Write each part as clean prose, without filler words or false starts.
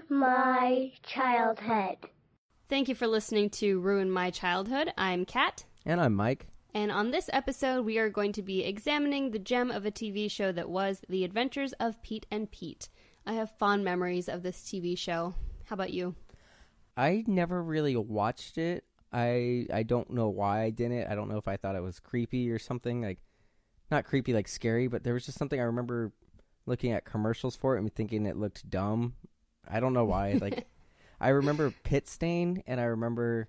My childhood. Thank you for listening to Ruin My Childhood. I'm Kat. And I'm Mike. And on this episode, we are going to be examining the gem of a TV show that was The Adventures of Pete and Pete. I have fond memories of this TV show. How about you? I never really watched it. I don't know why I didn't. I don't know if I thought it was creepy or something. Like, not creepy, like scary, but there was just something I remember looking at commercials for it and thinking it looked dumb. I don't know why. Like, I remember Pit Stain, and I remember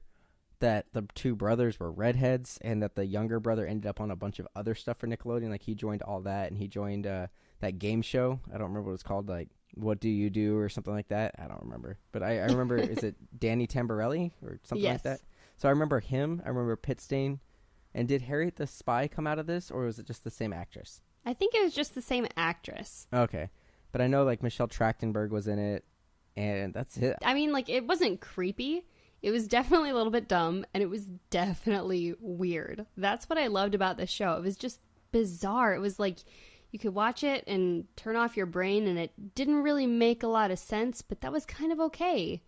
that the two brothers were redheads, and that the younger brother ended up on a bunch of other stuff for Nickelodeon. Like, he joined all that, and he joined that game show. I don't remember what it's called, like, What Do You Do or something like that. I don't remember. But I remember, is it Danny Tamborelli or something like that? So I remember him. I remember Pit Stain. And did Harriet the Spy come out of this, or was it just the same actress? I think it was just the same actress. Okay. But I know, like, Michelle Trachtenberg was in it, and that's it. I mean, like, it wasn't creepy. It was definitely a little bit dumb, and it was definitely weird. That's what I loved about this show. It was just bizarre. It was like you could watch it and turn off your brain, and it didn't really make a lot of sense, but that was kind of okay.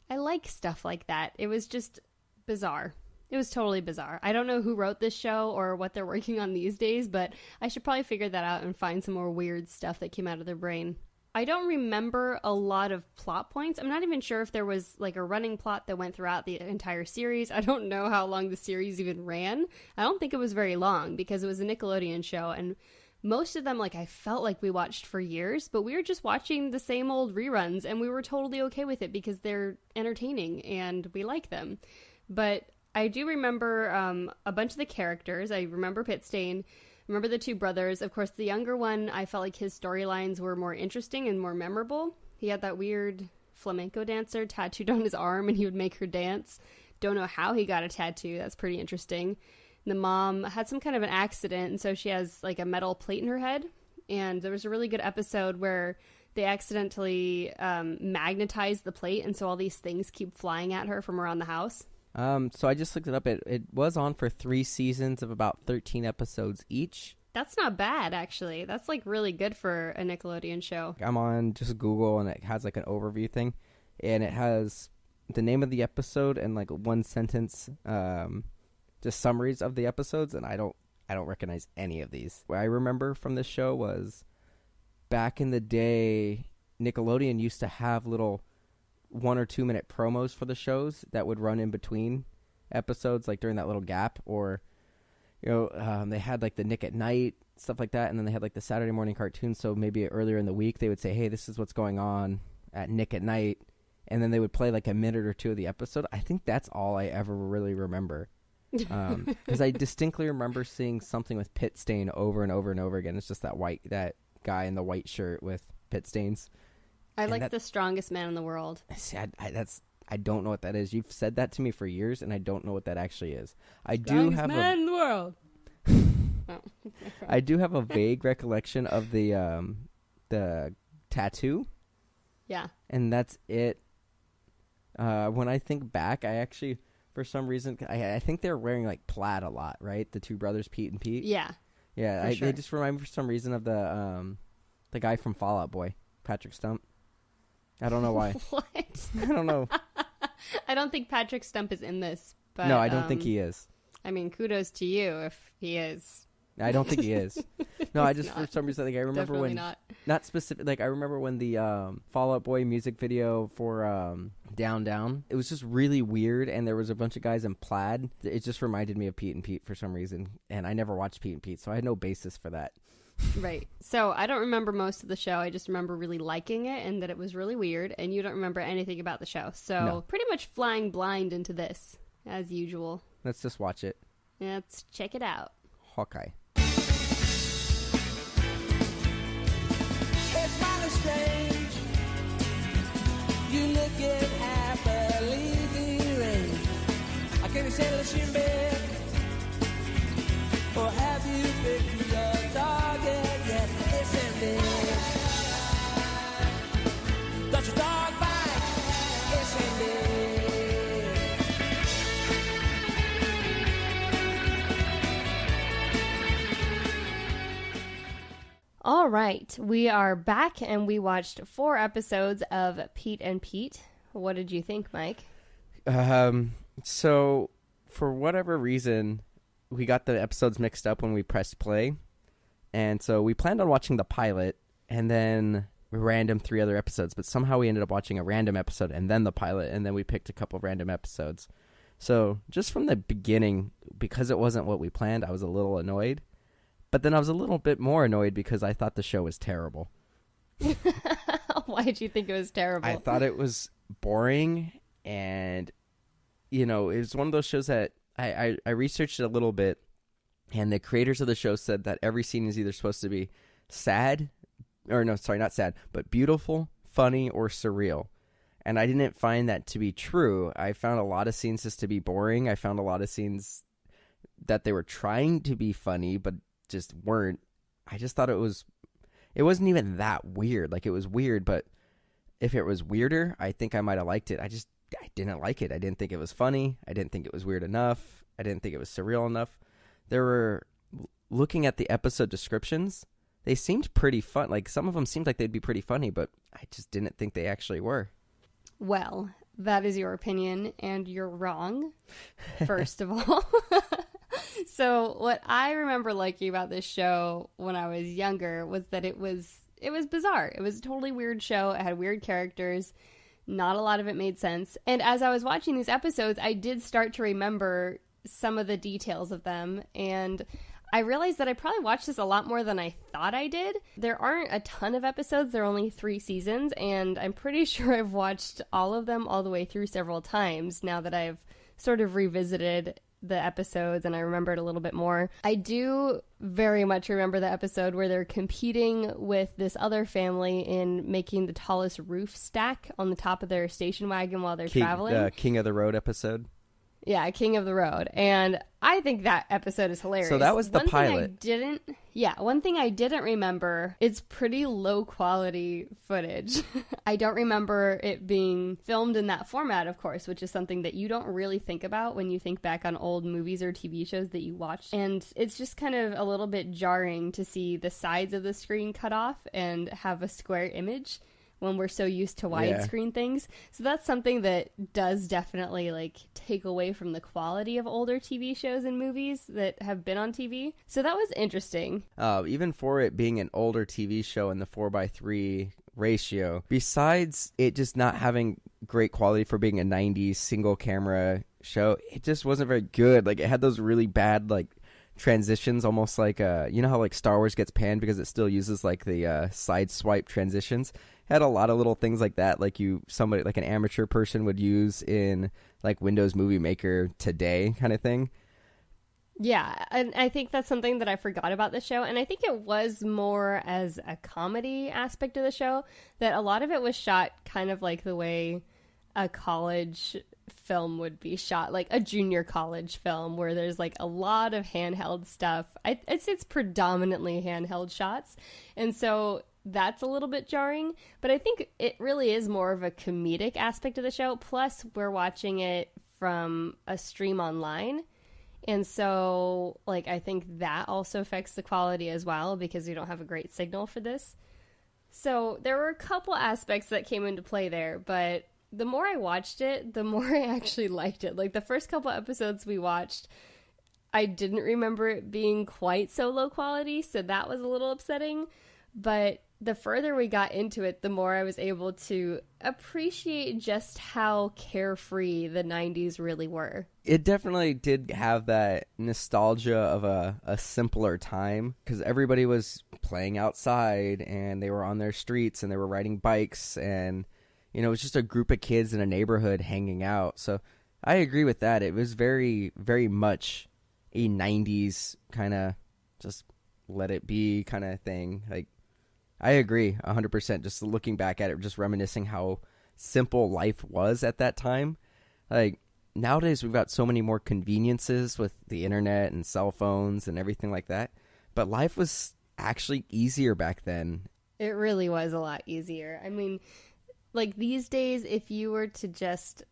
I like stuff like that. It was just bizarre. It was totally bizarre. I don't know who wrote this show or what they're working on these days, but I should probably figure that out and find some more weird stuff that came out of their brain. I don't remember a lot of plot points. I'm not even sure if there was like a running plot that went throughout the entire series. I don't know how long the series even ran. I don't think it was very long because it was a Nickelodeon show, and most of them, like, I felt like we watched for years, but we were just watching the same old reruns, and we were totally okay with it because they're entertaining and we like them. But I do remember a bunch of the characters. I remember Pit Stain. Remember the two brothers. Of course, the younger one, I felt like his storylines were more interesting and more memorable. He had that weird flamenco dancer tattooed on his arm, and he would make her dance. Don't know how he got a tattoo. That's pretty interesting. The mom had some kind of an accident, and so she has like a metal plate in her head. And there was a really good episode where they accidentally magnetized the plate, and so all these things keep flying at her from around the house. So I just looked it up. It was on for 3 seasons of about 13 episodes each. That's not bad, actually. That's like really good for a Nickelodeon show. I'm on just Google, and it has like an overview thing, and it has the name of the episode and like one sentence, just summaries of the episodes, and I don't recognize any of these. What I remember from this show was back in the day, Nickelodeon used to have little 1 or 2 minute promos for the shows that would run in between episodes, like during that little gap, or they had like the Nick at Night, stuff like that, and then they had like the Saturday morning cartoons. So maybe earlier in the week they would say, hey, this is what's going on at Nick at Night, and then they would play like a minute or two of the episode. I think that's all I ever really remember, because I distinctly remember seeing something with Pit Stain over and over and over again. It's just that guy in the white shirt with pit stains. I like the strongest man in the world. See, I don't know what that is. You've said that to me for years, and I don't know what that actually is. Strongest man in the world. I do have a vague recollection of the tattoo. Yeah. And that's it. When I think back, I actually, for some reason, I think they're wearing like plaid a lot, right? The two brothers, Pete and Pete. Yeah. Yeah. Sure. They just remind me for some reason of the guy from Fall Out Boy, Patrick Stump. I don't know why. What? I don't know. I don't think Patrick Stump is in this. But, no, I don't think he is. I mean, kudos to you if he is. I don't think he is. No, I just, for some reason, like, I remember Definitely when, not specific, like, I remember when the Fall Out Boy music video for Down Down, it was just really weird, and there was a bunch of guys in plaid. It just reminded me of Pete and Pete for some reason, and I never watched Pete and Pete, so I had no basis for that. Right. So I don't remember most of the show. I just remember really liking it and that it was really weird, and you don't remember anything about the show. So Pretty much flying blind into this, as usual. Let's just watch it. Let's check it out. Hawkeye. It's kind of strange. You look at happily deranged. I can't settle in bed. Or have you picked your target yet? It's ending. Don't your dog bite? It's ending. All right, we are back and we watched 4 episodes of Pete and Pete. What did you think, Mike? So for whatever reason, we got the episodes mixed up when we pressed play. And so we planned on watching the pilot and then random 3 other episodes, but somehow we ended up watching a random episode and then the pilot, and then we picked a couple random episodes. So just from the beginning, because it wasn't what we planned, I was a little annoyed. But then I was a little bit more annoyed because I thought the show was terrible. Why did you think it was terrible? I thought it was boring, and, you know, it was one of those shows that I researched it a little bit, and the creators of the show said that every scene is either supposed to be sad, or no, sorry, not sad, but beautiful, funny, or surreal. And I didn't find that to be true. I found a lot of scenes just to be boring. I found a lot of scenes that they were trying to be funny, but just weren't. I just thought it wasn't even that weird. Like, it was weird, but if it was weirder, I think I might have liked it. I didn't like it. I didn't think it was funny. I didn't think it was weird enough. I didn't think it was surreal enough. Looking at the episode descriptions, they seemed pretty fun. Like, some of them seemed like they'd be pretty funny, but I just didn't think they actually were. Well, that is your opinion, and you're wrong, first of all. So what I remember liking about this show when I was younger was that it was bizarre. It was a totally weird show. It had weird characters. Not a lot of it made sense. And as I was watching these episodes, I did start to remember some of the details of them, and I realized that I probably watched this a lot more than I thought I did. There aren't a ton of episodes. There are only 3 seasons, and I'm pretty sure I've watched all of them all the way through several times now that I've sort of revisited the episodes and I remembered a little bit more. I do very much remember the episode where they're competing with this other family in making the tallest roof stack on the top of their station wagon while they're traveling. King of the Road episode. Yeah, King of the Road. And I think that episode is hilarious. So that was the pilot. One thing I didn't remember, it's pretty low quality footage. I don't remember it being filmed in that format, of course, which is something that you don't really think about when you think back on old movies or TV shows that you watched. And it's just kind of a little bit jarring to see the sides of the screen cut off and have a square image when we're so used to widescreen things. So that's something that does definitely like take away from the quality of older TV shows and movies that have been on TV. So that was interesting. Even for it being an older TV show in the 4:3 ratio, besides it just not having great quality for being a 90s single camera show, it just wasn't very good. Like, it had those really bad like transitions, almost like you know how like Star Wars gets panned because it still uses like the side swipe transitions. Had a lot of little things like that, like somebody like an amateur person would use in like Windows Movie Maker today, kind of thing. Yeah, and I think that's something that I forgot about the show, and I think it was more as a comedy aspect of the show, that a lot of it was shot kind of like the way a college film would be shot, like a junior college film, where there's like a lot of handheld stuff. It's predominantly handheld shots, and so that's a little bit jarring, but I think it really is more of a comedic aspect of the show. Plus, we're watching it from a stream online. And so, like, I think that also affects the quality as well, because we don't have a great signal for this. So there were a couple aspects that came into play there, but the more I watched it, the more I actually liked it. Like, the first couple episodes we watched, I didn't remember it being quite so low quality, so that was a little upsetting. But the further we got into it, the more I was able to appreciate just how carefree the 90s really were. It definitely did have that nostalgia of a simpler time, because everybody was playing outside and they were on their streets and they were riding bikes, and you know, it was just a group of kids in a neighborhood hanging out. So I agree with that. It was very, very much a 90s kind of just let it be kind of thing. Like, I agree 100%. Just looking back at it, just reminiscing how simple life was at that time. Like, nowadays we've got so many more conveniences with the internet and cell phones and everything like that. But life was actually easier back then. It really was a lot easier. I mean, like, these days, if you were to just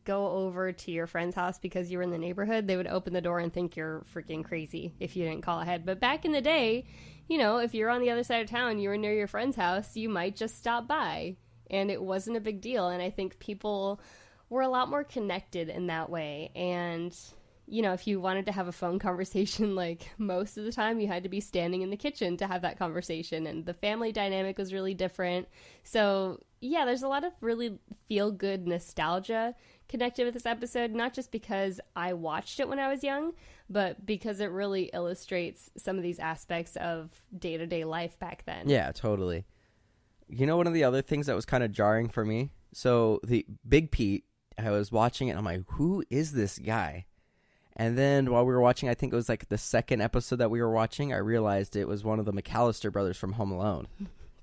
go over to your friend's house because you were in the neighborhood, they would open the door and think you're freaking crazy if you didn't call ahead. But back in the day, you know, if you're on the other side of town, you were near your friend's house, you might just stop by, and it wasn't a big deal. And I think people were a lot more connected in that way. And, you know, if you wanted to have a phone conversation, like most of the time you had to be standing in the kitchen to have that conversation, and the family dynamic was really different. So yeah, there's a lot of really feel-good nostalgia connected with this episode, not just because I watched it when I was young, but because it really illustrates some of these aspects of day-to-day life back then. Yeah, totally. You know, one of the other things that was kind of jarring for me, so the Big Pete, I was watching it and I'm like, who is this guy? And then while we were watching, I think it was like the second episode that we were watching, I realized it was one of the McAllister brothers from Home Alone.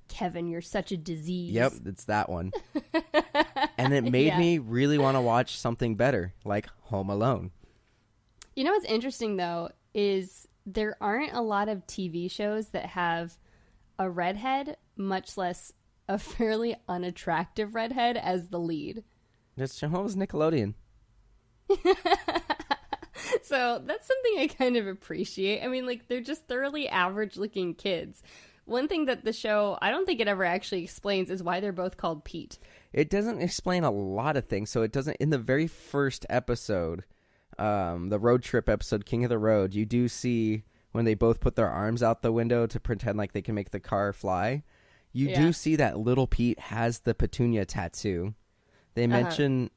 Kevin, you're such a disease. Yep, it's that one. And it made me really want to watch something better, like Home Alone. You know what's interesting, though, is there aren't a lot of TV shows that have a redhead, much less a fairly unattractive redhead as the lead. This show was Nickelodeon. So that's something I kind of appreciate. I mean, like, they're just thoroughly average-looking kids. One thing that the show, I don't think it ever actually explains, is why they're both called Pete. It doesn't explain a lot of things. So it doesn't, in the very first episode, the road trip episode, King of the Road, you do see when they both put their arms out the window to pretend like they can make the car fly. You do see that little Pete has the Petunia tattoo. They mention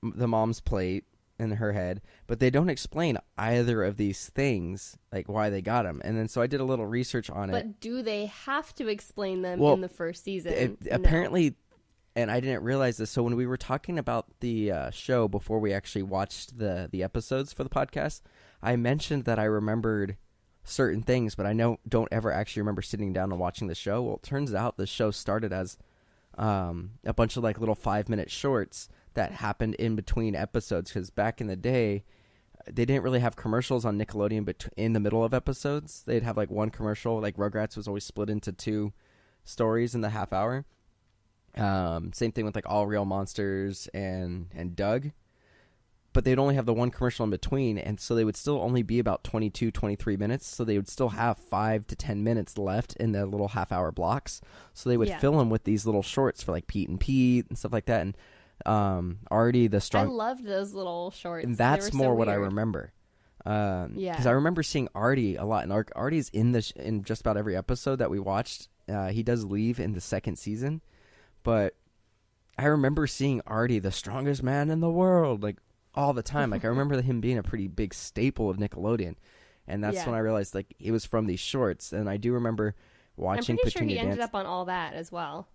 the mom's plate in her head, but they don't explain either of these things, like why they got them. And then so I did a little research on it. But do they have to explain them in the first season? Apparently, and I didn't realize this. So when we were talking about the show before we actually watched the episodes for the podcast, I mentioned that I remembered certain things, but I don't ever actually remember sitting down and watching the show. Well, it turns out the show started as a bunch of like little 5-minute shorts that happened in between episodes, because back in the day they didn't really have commercials on Nickelodeon, but in the middle of episodes they'd have like one commercial. Like Rugrats was always split into 2 stories in the half hour. Same thing with like All Real Monsters and Doug, but they'd only have the one commercial in between, and so they would still only be about 23 minutes, so they would still have 5 to 10 minutes left in the little half hour blocks. So they would fill them with these little shorts for like Pete and stuff like that. And Artie the Strong, I loved those little shorts, and that's more what I remember. Because I remember seeing Artie a lot, and Artie's in in just about every episode that we watched. He does leave in the second season, but I remember seeing Artie, the strongest man in the world, like all the time. Like I remember him being a pretty big staple of Nickelodeon, and that's when I realized like it was from these shorts. And I do remember watching. I'm pretty sure he Petunia ended up on All That as well.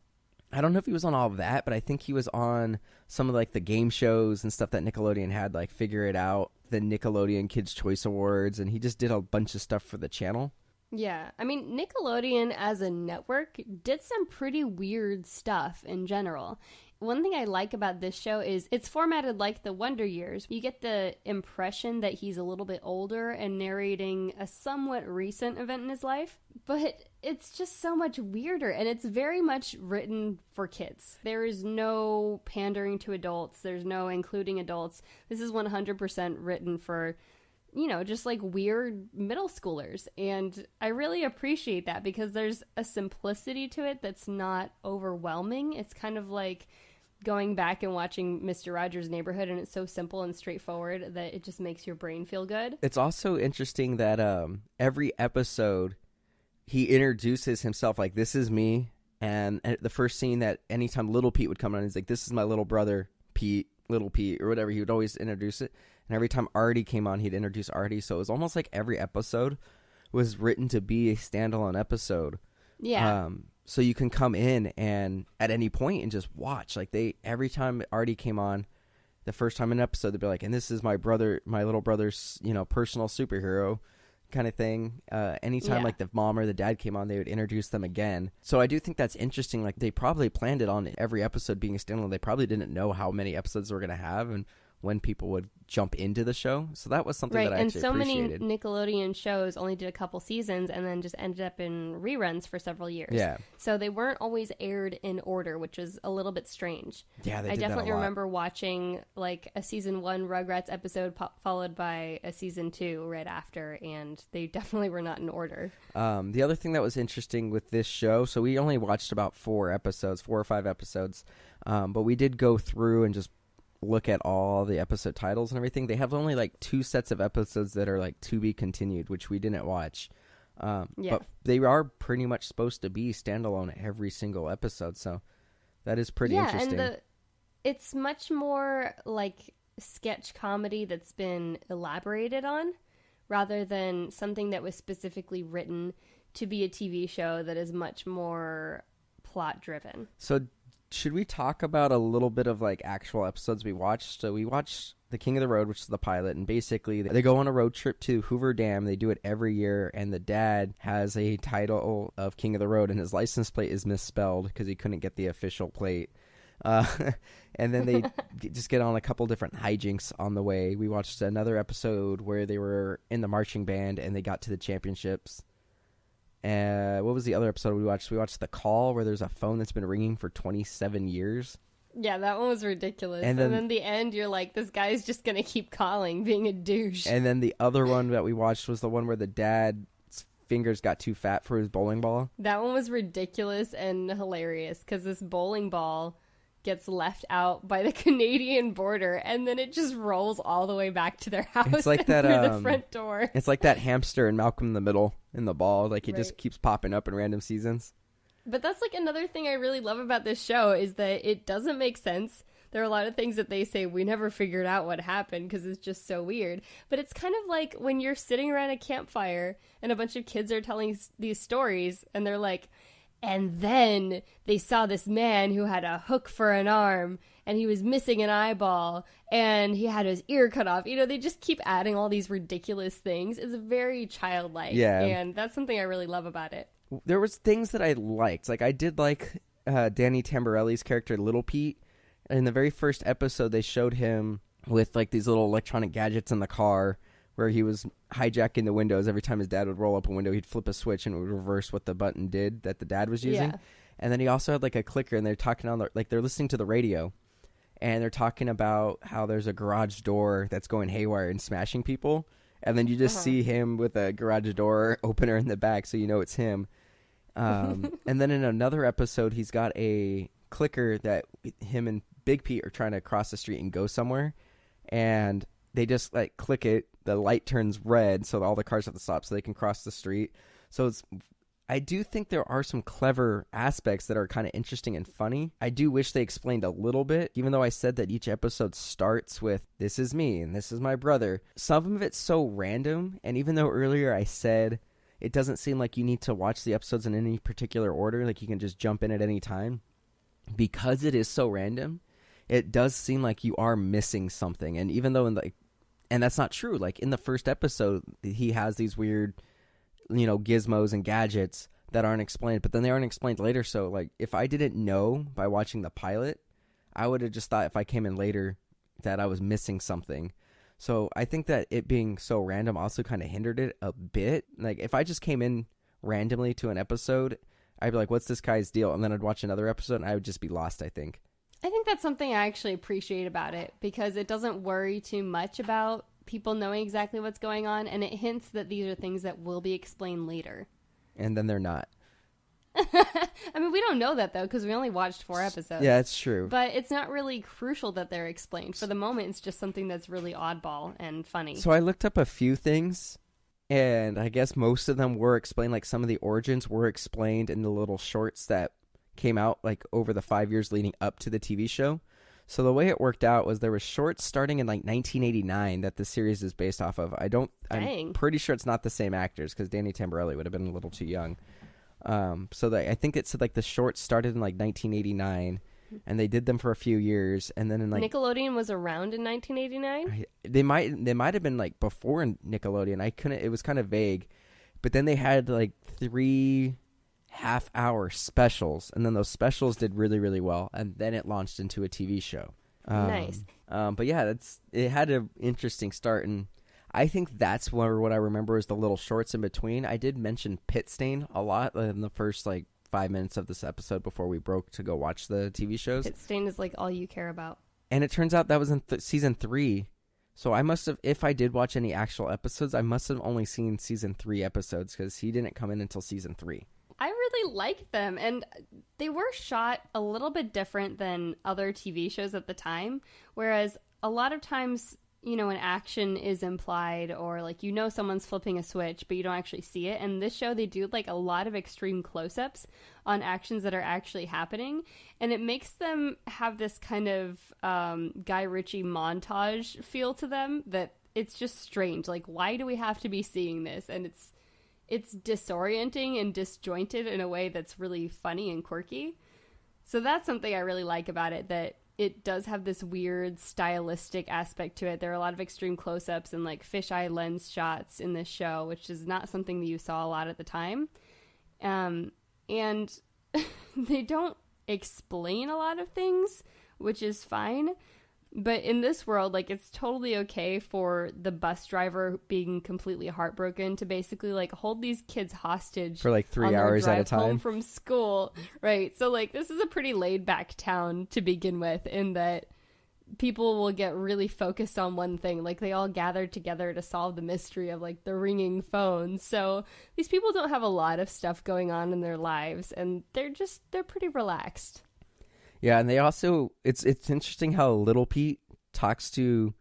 I don't know if he was on all of that, but I think he was on some of like the game shows and stuff that Nickelodeon had, like Figure It Out, the Nickelodeon Kids' Choice Awards, and he just did a bunch of stuff for the channel. Yeah, I mean, Nickelodeon as a network did some pretty weird stuff in general. One thing I like about this show is it's formatted like the Wonder Years. You get the impression that he's a little bit older and narrating a somewhat recent event in his life, but it's just so much weirder, and it's very much written for kids. There is no pandering to adults. There's no including adults. This is 100% written for, you know, just like weird middle schoolers. And I really appreciate that because there's a simplicity to it that's not overwhelming. It's kind of like going back and watching Mr. Rogers' Neighborhood, and it's so simple and straightforward that it just makes your brain feel good. It's also interesting that every episode he introduces himself like, this is me. And the first scene that anytime little Pete would come on, he's like, this is my little brother, Pete, little Pete, or whatever. He would always introduce it. And every time Artie came on, he'd introduce Artie. So it was almost like every episode was written to be a standalone episode. Yeah. So you can come in and at any point and just watch. Like every time Artie came on, the first time in an episode, they'd be like, and this is my little brother's, personal superhero kind of thing. Anytime like the mom or the dad came on, they would introduce them again. So I do think that's interesting. Like they probably planned it on every episode being a standalone. They probably didn't know how many episodes they were going to have and when people would jump into the show. So that was something Right, that I and actually so many appreciated. Nickelodeon shows only did a couple seasons and then just ended up in reruns for several years. Yeah. So they weren't always aired in order, which was a little bit strange. Yeah, they I did that a definitely lot. remember watching like a season 1 Rugrats episode followed by a season 2 right after, and they definitely were not in order. The other thing that was interesting with this show, so we only watched about 4 or 5 episodes, but we did go through and just look at all the episode titles and everything. They have only like 2 sets of episodes that are like to be continued, which we didn't watch. But they are pretty much supposed to be standalone every single episode, so that is pretty interesting. And it's much more like sketch comedy that's been elaborated on rather than something that was specifically written to be a TV show that is much more plot driven. So should we talk about a little bit of like actual episodes we watched? So we watched The King of the Road, which is the pilot, and basically they go on a road trip to Hoover Dam. They do it every year, and the dad has a title of King of the Road, and his license plate is misspelled because he couldn't get the official plate. And then they just get on a couple different hijinks on the way. We watched another episode where they were in the marching band and they got to the championships. What was the other episode we watched? We watched The Call, where there's a phone that's been ringing for 27 years. Yeah, that one was ridiculous. And And then then the end, you're like, this guy's just going to keep calling, being a douche. And then the other one that we watched was the one where the dad's fingers got too fat for his bowling ball. That one was ridiculous and hilarious because this bowling ball gets left out by the Canadian border and then it just rolls all the way back to their house. It's like that, through the front door. It's like that hamster in Malcolm in the Middle in the ball. Like, it just Right. keeps popping up in random seasons. But that's like another thing I really love about this show is that it doesn't make sense. There are a lot of things that they say we never figured out what happened because it's just so weird. But it's kind of like when you're sitting around a campfire and a bunch of kids are telling these stories and they're like, and then they saw this man who had a hook for an arm and he was missing an eyeball and he had his ear cut off. You know, they just keep adding all these ridiculous things. It's very childlike. Yeah. And that's something I really love about it. There was things that I liked. Like, I did like Danny Tamborelli's character, Little Pete. In the very first episode, they showed him with like these little electronic gadgets in the car where he was hijacking the windows. Every time his dad would roll up a window, he'd flip a switch and it would reverse what the button did that the dad was using. Yeah. And then he also had like a clicker, and they're talking on they're listening to the radio, and they're talking about how there's a garage door that's going haywire and smashing people. And then you just see him with a garage door opener in the back, so you know it's him. And then in another episode, he's got a clicker that him and Big Pete are trying to cross the street and go somewhere, and they just like click it, the light turns red, so all the cars have to stop so they can cross the street. So I do think there are some clever aspects that are kind of interesting and funny. I do wish they explained a little bit, even though I said that each episode starts with, this is me and this is my brother. Some of it's so random, and even though earlier I said it doesn't seem like you need to watch the episodes in any particular order, like you can just jump in at any time, because it is so random, it does seem like you are missing something. And even though and that's not true. Like in the first episode, he has these weird, gizmos and gadgets that aren't explained, but then they aren't explained later. So like, if I didn't know by watching the pilot, I would have just thought if I came in later that I was missing something. So I think that it being so random also kind of hindered it a bit. Like if I just came in randomly to an episode, I'd be like, what's this guy's deal? And then I'd watch another episode and I would just be lost, I think. I think that's something I actually appreciate about it because it doesn't worry too much about people knowing exactly what's going on, and it hints that these are things that will be explained later. And then they're not. I mean, we don't know that, though, because we only watched 4 episodes. Yeah, it's true. But it's not really crucial that they're explained. For the moment, it's just something that's really oddball and funny. So I looked up a few things, and I guess most of them were explained. Like some of the origins were explained in the little shorts that came out like over the 5 years leading up to the TV show. So the way it worked out was there was shorts starting in like 1989 that the series is based off of. I'm pretty sure it's not the same actors because Danny Tamborelli would have been a little too young. I think it said like the shorts started in like 1989 and they did them for a few years, and then in like Nickelodeon was around in 1989. They might have been like before Nickelodeon. It was kind of vague, but then they had like 3 half-hour specials, and then those specials did really, really well, and then it launched into a TV show. Nice. But yeah, it had an interesting start, and I think that's where what I remember is the little shorts in between. I did mention Pit Stain a lot in the first 5 minutes of this episode before we broke to go watch the TV shows. Pit Stain is all you care about. And it turns out that was in season 3. So I must have, if I did watch any actual episodes, I must have only seen season 3 episodes because he didn't come in until season 3. I really liked them, and they were shot a little bit different than other TV shows at the time, whereas a lot of times, an action is implied or someone's flipping a switch, but you don't actually see it. And this show, they do a lot of extreme close-ups on actions that are actually happening, and it makes them have this kind of Guy Ritchie montage feel to them that it's just strange. Why do we have to be seeing this? And it's disorienting and disjointed in a way that's really funny and quirky. So that's something I really like about it, that it does have this weird stylistic aspect to it. There are a lot of extreme close-ups and fisheye lens shots in this show, which is not something that you saw a lot at the time. And they don't explain a lot of things, which is fine. But in this world, it's totally okay for the bus driver being completely heartbroken to basically hold these kids hostage for 3 hours at a time home from school, right? So this is a pretty laid back town to begin with, in that people will get really focused on one thing. They all gathered together to solve the mystery of the ringing phone. So these people don't have a lot of stuff going on in their lives, and they're pretty relaxed. Yeah, and they also, it's interesting how Little Pete talks to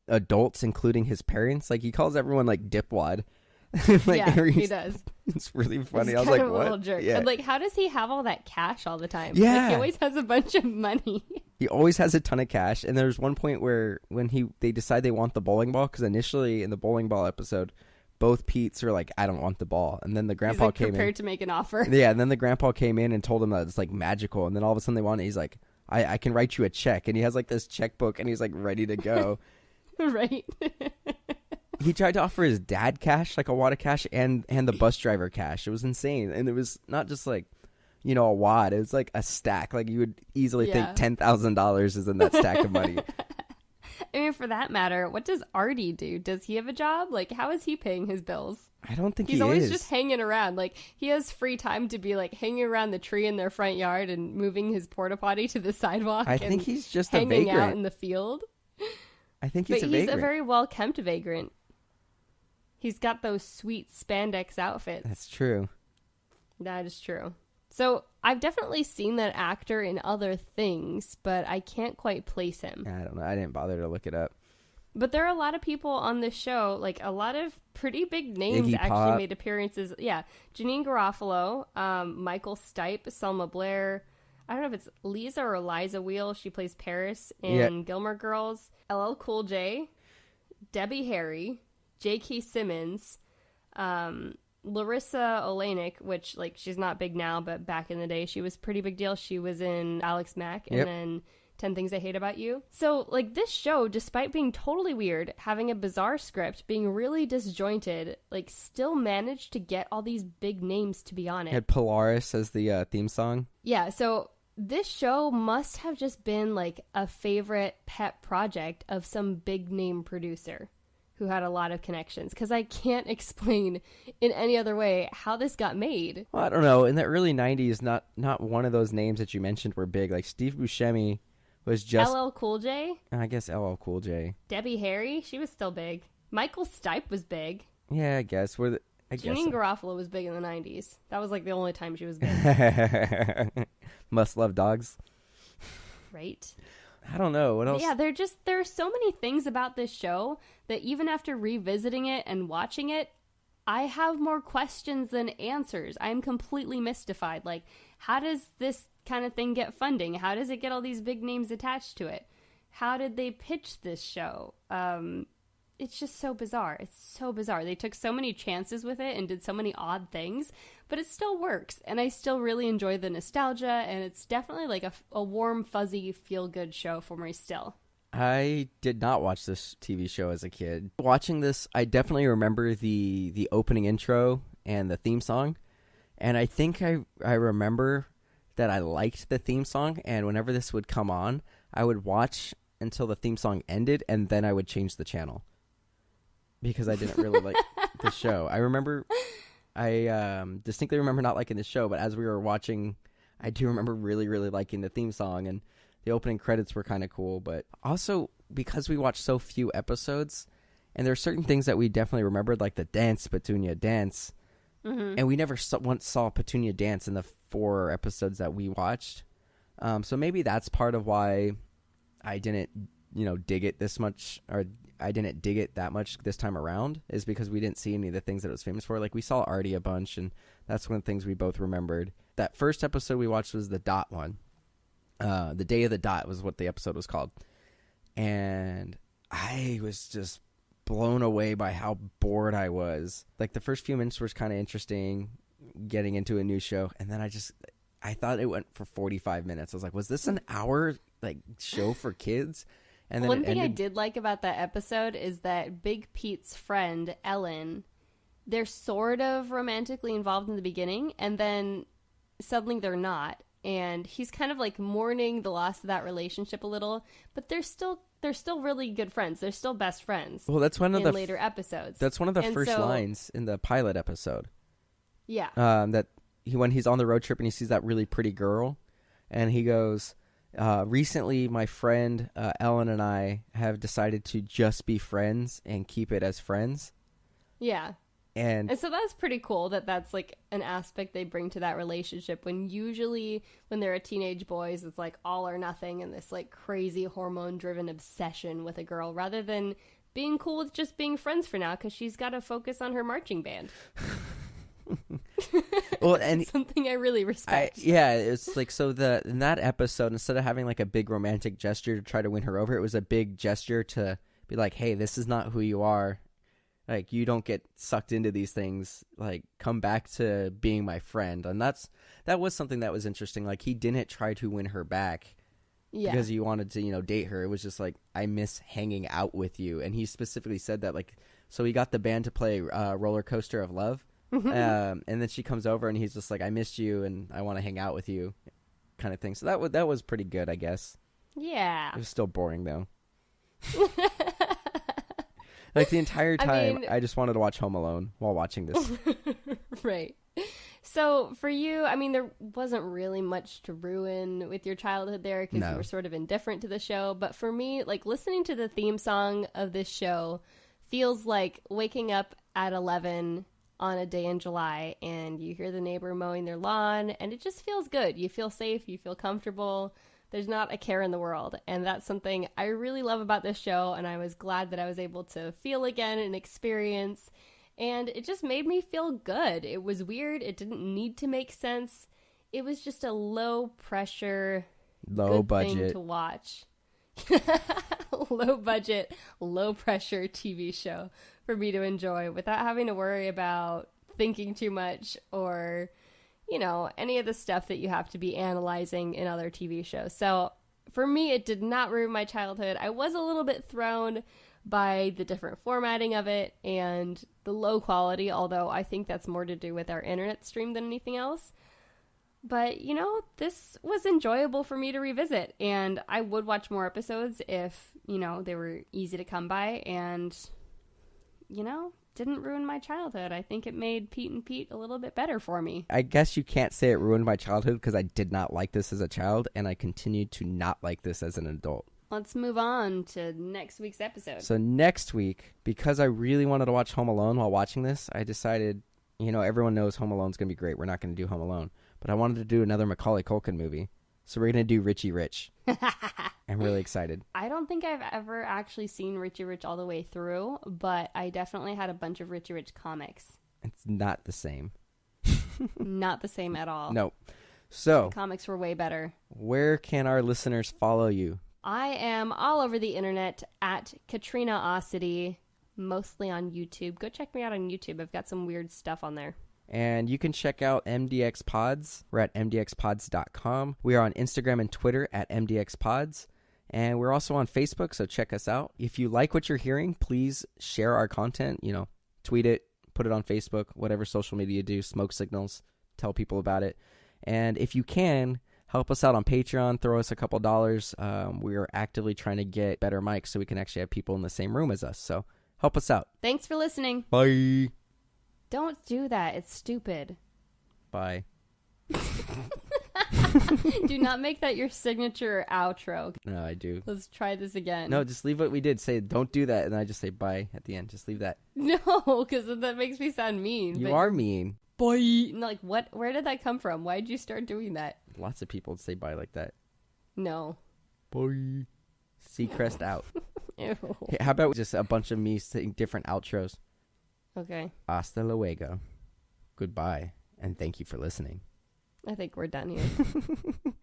adults, including his parents. He calls everyone dipwad. He does. It's really funny. He's I was kind of what? A little jerk. Yeah. And how does he have all that cash all the time? Yeah. He always has a bunch of money. He always has a ton of cash. And there's one point where when they decide they want the bowling ball, because initially in the bowling ball episode, both Pete's are I don't want the ball. And then the grandpa came in. Prepared to make an offer. Yeah, and then the grandpa came in and told him that it's magical. And then all of a sudden they want it. He's like, I can write you a check. And he has this checkbook and he's ready to go. Right. He tried to offer his dad cash, a wad of cash, and the bus driver cash. It was insane. And it was not just a wad. It was a stack. You would easily think $10,000 is in that stack of money. I mean, for that matter, what does Artie do? Does he have a job? How is he paying his bills? I don't think he's always just hanging around. He has free time to be hanging around the tree in their front yard and moving his porta potty to the sidewalk. I think he's just hanging a vagrant out in the field. I think he's a vagrant. But he's a very well kept vagrant. He's got those sweet spandex outfits. That's true. That is true. So I've definitely seen that actor in other things, but I can't quite place him. I don't know. I didn't bother to look it up. But there are a lot of people on this show, a lot of pretty big names Iggy actually Pop. made appearances. Yeah, Janine Garofalo, Michael Stipe, Selma Blair. I don't know if it's Lisa or Eliza Wheel. She plays Paris in Gilmore Girls. LL Cool J, Debbie Harry, J.K. Simmons, Larissa Oleynik, which she's not big now, but back in the day she was pretty big deal. She was in Alex Mack and then 10 Things I Hate About You. So this show, despite being totally weird, having a bizarre script, being really disjointed, still managed to get all these big names to be on it. Had Polaris as the theme song. Yeah, so this show must have just been a favorite pet project of some big name producer who had a lot of connections, because I can't explain in any other way how this got made. Well, I don't know. In the early 90s, not one of those names that you mentioned were big. Steve Buscemi was just... LL Cool J? I guess LL Cool J. Debbie Harry? She was still big. Michael Stipe was big. Yeah, I guess. Janine Garofalo was big in the 90s. That was the only time she was big. Must Love Dogs. Right. I don't know. What else? Yeah, there are so many things about this show that even after revisiting it and watching it, I have more questions than answers. I'm completely mystified. How does this kind of thing get funding? How does it get all these big names attached to it? How did they pitch this show? It's just so bizarre. It's so bizarre. They took so many chances with it and did so many odd things, but it still works. And I still really enjoy the nostalgia, and it's definitely a warm, fuzzy, feel-good show for me still. I did not watch this TV show as a kid. Watching this, I definitely remember the opening intro and the theme song. And I think I remember that I liked the theme song, and whenever this would come on, I would watch until the theme song ended, and then I would change the channel because I didn't really like the show. I distinctly remember not liking the show, but as we were watching, I do remember really, really liking the theme song, and the opening credits were kind of cool. But also, because we watched so few episodes, and there are certain things that we definitely remembered, like the dance, Petunia dance, and we never once saw Petunia dance in the 4 episodes that we watched. So maybe that's part of why I didn't, dig it this much, or I didn't dig it that much this time around, is because we didn't see any of the things that it was famous for. Like, we saw Artie a bunch, and that's one of the things we both remembered. That first episode we watched was the Dot one. The Day of the Dot was what the episode was called. And I was just blown away by how bored I was. Like, the first few minutes was kind of interesting, getting into a new show, and then I thought it went for 45 minutes. I was like, was this an hour, show for kids? And then one thing I did like about that episode is that Big Pete's friend, Ellen, they're sort of romantically involved in the beginning, and then suddenly they're not. And he's kind of mourning the loss of that relationship a little, but they're still really good friends. They're still best friends. Well, that's one of the later episodes. That's one of the first lines in the pilot episode. Yeah. When he's on the road trip and he sees that really pretty girl, and he goes, recently my friend Ellen and I have decided to just be friends and keep it as friends. Yeah. And so that's pretty cool that's an aspect they bring to that relationship, when usually when they're a teenage boys, it's all or nothing and this crazy hormone driven obsession with a girl, rather than being cool with just being friends for now because she's got to focus on her marching band. Well, and something I really respect. It's in that episode, instead of having a big romantic gesture to try to win her over, it was a big gesture to be like, hey, this is not who you are. You don't get sucked into these things. Come back to being my friend. And that was something that was interesting. He didn't try to win her back because he wanted to, date her. It was just I miss hanging out with you. And he specifically said that, so he got the band to play Roller Coaster of Love. And then she comes over and he's just I missed you and I want to hang out with you, kind of thing. So that was pretty good, I guess. Yeah. It was still boring, though. The entire time, I just wanted to watch Home Alone while watching this. Right. So for you, there wasn't really much to ruin with your childhood there because you were sort of indifferent to the show. But for me, listening to the theme song of this show feels like waking up at 11 on a day in July and you hear the neighbor mowing their lawn, and it just feels good. You feel safe. You feel comfortable. There's not a care in the world, and that's something I really love about this show, and I was glad that I was able to feel again and experience, and it just made me feel good. It was weird. It didn't need to make sense. It was just a low-pressure, low budget thing to watch. Low-budget, low-pressure TV show for me to enjoy without having to worry about thinking too much or any of the stuff that you have to be analyzing in other TV shows. So for me, it did not ruin my childhood. I was a little bit thrown by the different formatting of it and the low quality, although I think that's more to do with our internet stream than anything else. But, this was enjoyable for me to revisit, and I would watch more episodes if, they were easy to come by and, didn't ruin my childhood. I think it made Pete and Pete a little bit better for me. I guess you can't say it ruined my childhood because I did not like this as a child, and I continued to not like this as an adult. Let's move on to next week's episode. So next week, because I really wanted to watch Home Alone while watching this, I decided, everyone knows Home Alone's going to be great. We're not going to do Home Alone. But I wanted to do another Macaulay Culkin movie. So we're going to do Richie Rich. I'm really excited. I don't think I've ever actually seen Richie Rich all the way through, but I definitely had a bunch of Richie Rich comics. It's not the same. Not the same at all. No. So, the comics were way better. Where can our listeners follow you? I am all over the internet at Katrina Ossity, mostly on YouTube. Go check me out on YouTube. I've got some weird stuff on there. And you can check out MDXpods. We're at MDXpods.com. We are on Instagram and Twitter at MDXpods. And we're also on Facebook, so check us out. If you like what you're hearing, please share our content. Tweet it, put it on Facebook, whatever social media you do, smoke signals, tell people about it. And if you can, help us out on Patreon. Throw us a couple dollars. We are actively trying to get better mics so we can actually have people in the same room as us. So help us out. Thanks for listening. Bye. Don't do that. It's stupid. Bye. Do not make that your signature outro. No, I do. Let's try this again. No, just leave what we did. Say, don't do that. And then I just say bye at the end. Just leave that. No, because that makes me sound mean. You are mean. Bye. Like, what? Where did that come from? Why did you start doing that? Lots of people say bye like that. No. Bye. Seacrest out. Ew. Hey, how about just a bunch of me saying different outros? Okay. Hasta luego. Goodbye. And thank you for listening. I think we're done here.